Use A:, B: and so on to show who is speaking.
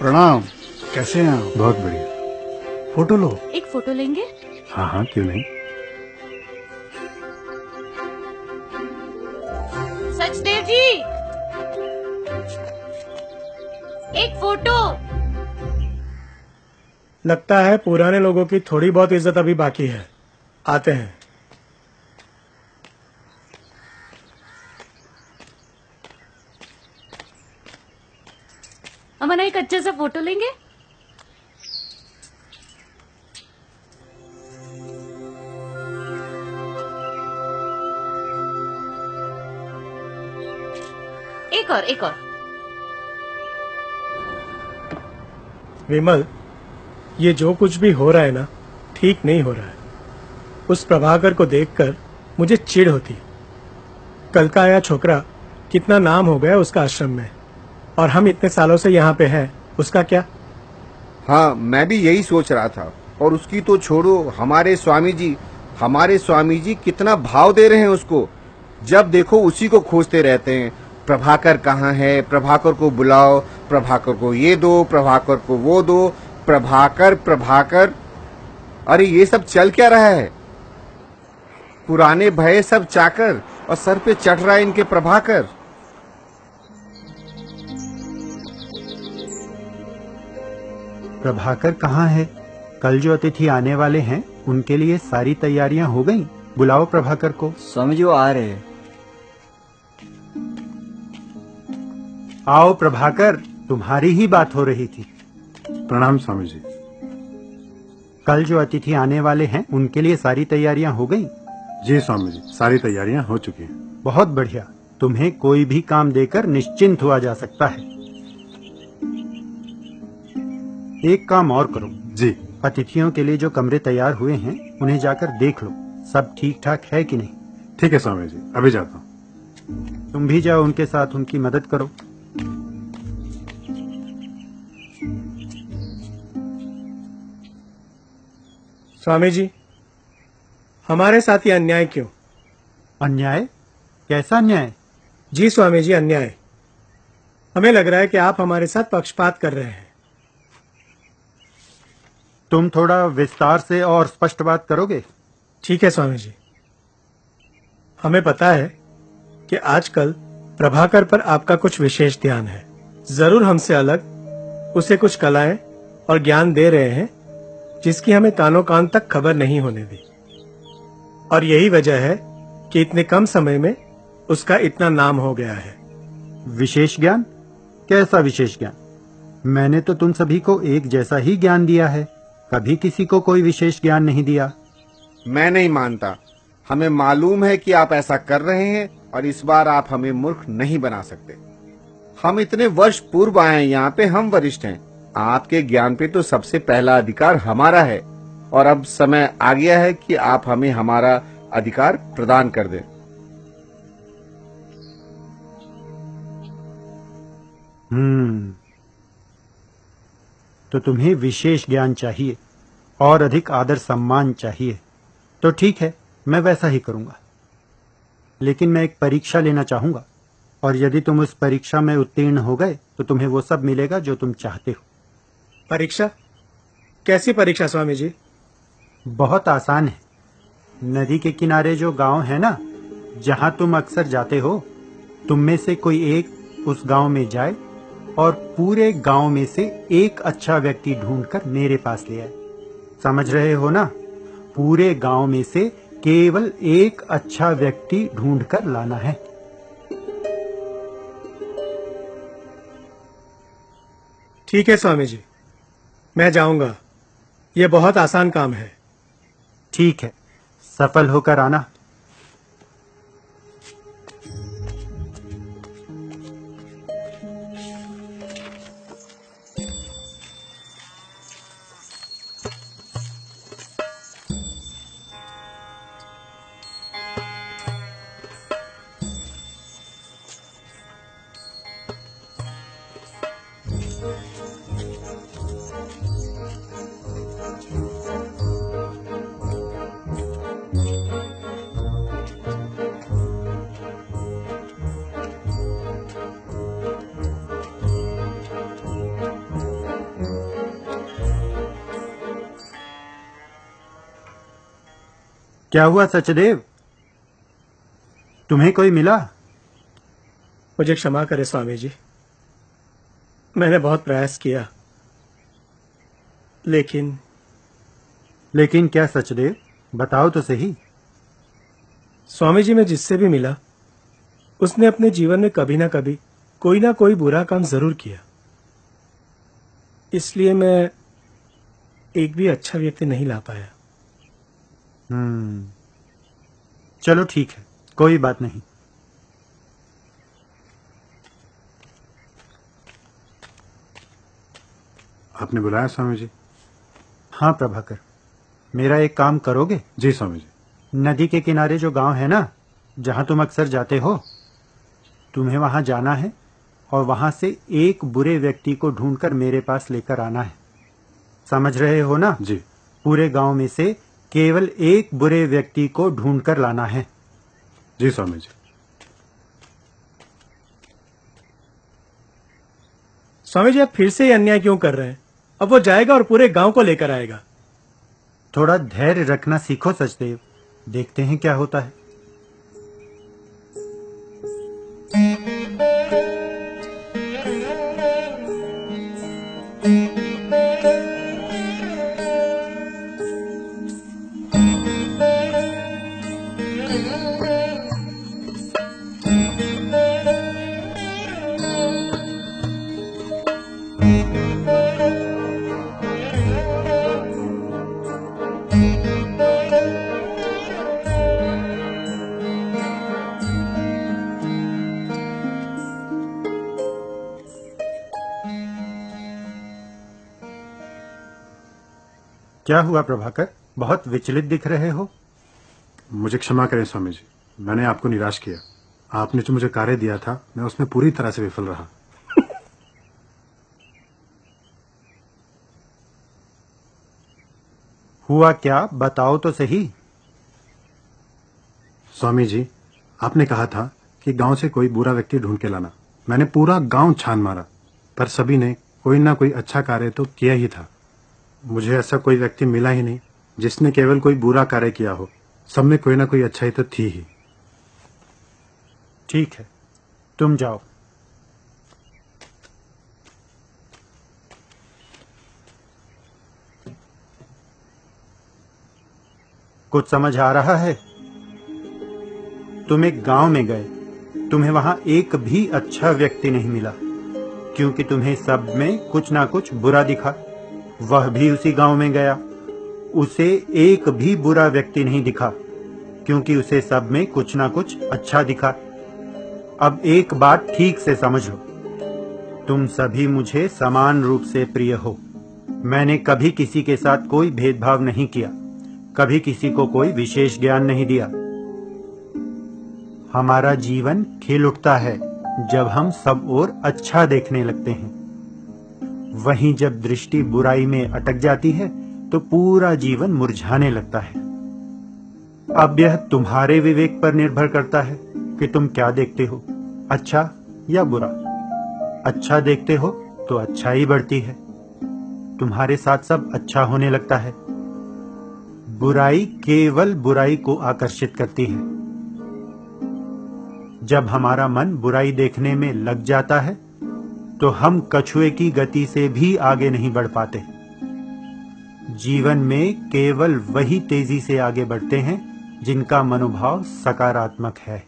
A: प्रणाम। कैसे हैं आप?
B: बहुत बढ़िया।
A: फोटो लो।
C: एक फोटो लेंगे?
B: हाँ हाँ, क्यों नहीं।
C: सचदेव जी, एक फोटो।
D: लगता है पुराने लोगों की थोड़ी बहुत इज्जत अभी बाकी है। आते हैं।
C: अमन, एक अच्छे सा फोटो लेंगे? एक और।
D: विमल, ये जो कुछ भी हो रहा है ना, ठीक नहीं हो रहा है। उस प्रभाकर को देखकर मुझे चिढ़ होती। कल का आया छोकरा, कितना नाम हो गया उसका आश्रम में, और हम इतने सालों से यहाँ पे हैं, उसका क्या?
E: हाँ, मैं भी यही सोच रहा था। और उसकी तो छोड़ो, हमारे स्वामी जी कितना भाव दे रहे हैं उसको। जब देखो उसी को खोजते रहते हैं। प्रभाकर कहाँ है, प्रभाकर को बुलाओ, प्रभाकर को ये दो, प्रभाकर को वो दो, प्रभाकर। अरे ये सब चल क्या रहा है? पुराने भय सब चाकर, और सर पे चढ़ रहा है इनके प्रभाकर।
B: प्रभाकर कहाँ है? कल जो अतिथि आने वाले हैं उनके लिए सारी तैयारियां हो गईं। बुलाओ प्रभाकर को।
F: स्वामी जी वो आ रहे हैं।
B: आओ प्रभाकर, तुम्हारी ही बात हो रही थी।
A: प्रणाम स्वामी जी।
B: कल जो अतिथि आने वाले हैं उनके लिए सारी तैयारियां हो गईं?
A: जी स्वामी जी, सारी तैयारियां हो चुकी हैं।
B: बहुत बढ़िया। तुम्हें कोई भी काम देकर निश्चिंत हुआ जा सकता है। एक काम और करो
A: जी।
B: अतिथियों के लिए जो कमरे तैयार हुए हैं उन्हें जाकर देख लो, सब ठीक ठाक है कि नहीं।
A: ठीक है स्वामी जी, अभी जाता हूँ।
B: तुम भी जाओ उनके साथ, उनकी मदद करो।
D: स्वामी जी, हमारे साथ ये अन्याय क्यों?
B: अन्याय? कैसा अन्याय?
D: जी स्वामी जी, अन्याय। हमें लग रहा है कि आप हमारे साथ पक्षपात कर रहे हैं।
B: तुम थोड़ा विस्तार से और स्पष्ट बात करोगे?
D: ठीक है स्वामी जी। हमें पता है कि आजकल प्रभाकर पर आपका कुछ विशेष ध्यान है। जरूर हमसे अलग उसे कुछ कलाएं और ज्ञान दे रहे हैं जिसकी हमें कानों कान तक खबर नहीं होने दी। और यही वजह है कि इतने कम समय में उसका इतना नाम हो गया है।
B: विशेष ज्ञान? कैसा विशेष ज्ञान? मैंने तो तुम सभी को एक जैसा ही ज्ञान दिया है, कभी किसी को कोई विशेष ज्ञान नहीं दिया।
E: मैं नहीं मानता। हमें मालूम है कि आप ऐसा कर रहे हैं, और इस बार आप हमें मूर्ख नहीं बना सकते। हम इतने वर्ष पूर्व आए हैं यहाँ पे, हम वरिष्ठ हैं। आपके ज्ञान पे तो सबसे पहला अधिकार हमारा है, और अब समय आ गया है कि आप हमें हमारा अधिकार प्रदान कर दें।
B: तो तुम्हें विशेष ज्ञान चाहिए और अधिक आदर सम्मान चाहिए, तो ठीक है, मैं वैसा ही करूंगा। लेकिन मैं एक परीक्षा लेना चाहूंगा, और यदि तुम उस परीक्षा में उत्तीर्ण हो गए तो तुम्हें वो सब मिलेगा जो तुम चाहते हो।
D: परीक्षा? कैसी परीक्षा स्वामी जी?
B: बहुत आसान है। नदी के किनारे जो गांव है ना, जहां तुम अक्सर जाते हो, तुम में से कोई एक उस गांव में जाए और पूरे गांव में से एक अच्छा व्यक्ति ढूंढकर मेरे पास ले आए। समझ रहे हो ना? पूरे गांव में से केवल एक अच्छा व्यक्ति ढूंढकर लाना है।
D: ठीक है स्वामी जी, मैं जाऊंगा। ये बहुत आसान काम है।
B: ठीक है, सफल होकर आना। क्या हुआ सचदेव? तुम्हें कोई मिला?
D: मुझे क्षमा करें स्वामी जी, मैंने बहुत प्रयास किया, लेकिन
B: लेकिन क्या सचदेव, बताओ तो सही।
D: स्वामी जी, मैं जिससे भी मिला उसने अपने जीवन में कभी ना कभी कोई ना कोई बुरा काम जरूर किया, इसलिए मैं एक भी अच्छा व्यक्ति नहीं ला पाया।
B: चलो ठीक है, कोई बात नहीं।
A: आपने बुलाया स्वामी जी?
B: हाँ प्रभाकर, मेरा एक काम करोगे?
A: जी स्वामी जी।
B: नदी के किनारे जो गांव है ना, जहां तुम अक्सर जाते हो, तुम्हें वहां जाना है और वहां से एक बुरे व्यक्ति को ढूंढकर मेरे पास लेकर आना है। समझ रहे हो ना?
A: जी।
B: पूरे गांव में से केवल एक बुरे व्यक्ति को ढूंढकर लाना है।
A: जी स्वामी जी।
D: स्वामी जी, आप फिर से ये अन्याय क्यों कर रहे हैं? अब वो जाएगा और पूरे गांव को लेकर आएगा।
B: थोड़ा धैर्य रखना सीखो सचदेव, देखते हैं क्या होता है। क्या हुआ प्रभाकर, बहुत विचलित दिख रहे हो?
A: मुझे क्षमा करें स्वामी जी, मैंने आपको निराश किया। आपने जो मुझे कार्य दिया था, मैं उसमें पूरी तरह से विफल रहा।
B: हुआ क्या, बताओ तो सही।
A: स्वामी जी, आपने कहा था कि गांव से कोई बुरा व्यक्ति ढूंढ के लाना। मैंने पूरा गांव छान मारा, पर सभी ने कोई ना कोई अच्छा कार्य तो किया ही था। मुझे ऐसा कोई व्यक्ति मिला ही नहीं जिसने केवल कोई बुरा कार्य किया हो। सब में कोई ना कोई अच्छाई तो थी ही।
B: ठीक है, तुम जाओ। कुछ समझ आ रहा है? तुम एक गांव में गए, तुम्हें वहां एक भी अच्छा व्यक्ति नहीं मिला, क्योंकि तुम्हें सब में कुछ ना कुछ बुरा दिखा। वह भी उसी गांव में गया, उसे एक भी बुरा व्यक्ति नहीं दिखा, क्योंकि उसे सब में कुछ ना कुछ अच्छा दिखा। अब एक बात ठीक से समझो, तुम सभी मुझे समान रूप से प्रिय हो। मैंने कभी किसी के साथ कोई भेदभाव नहीं किया, कभी किसी को कोई विशेष ज्ञान नहीं दिया। हमारा जीवन खिल उठता है जब हम सब ओर अच्छा देखने लगते हैं। वहीं जब दृष्टि बुराई में अटक जाती है तो पूरा जीवन मुरझाने लगता है। अब यह तुम्हारे विवेक पर निर्भर करता है कि तुम क्या देखते हो, अच्छा या बुरा। अच्छा देखते हो तो अच्छाई बढ़ती है, तुम्हारे साथ सब अच्छा होने लगता है। बुराई केवल बुराई को आकर्षित करती है। जब हमारा मन बुराई देखने में लग जाता है तो हम कछुए की गति से भी आगे नहीं बढ़ पाते। जीवन में केवल वही तेजी से आगे बढ़ते हैं जिनका मनोभाव सकारात्मक है।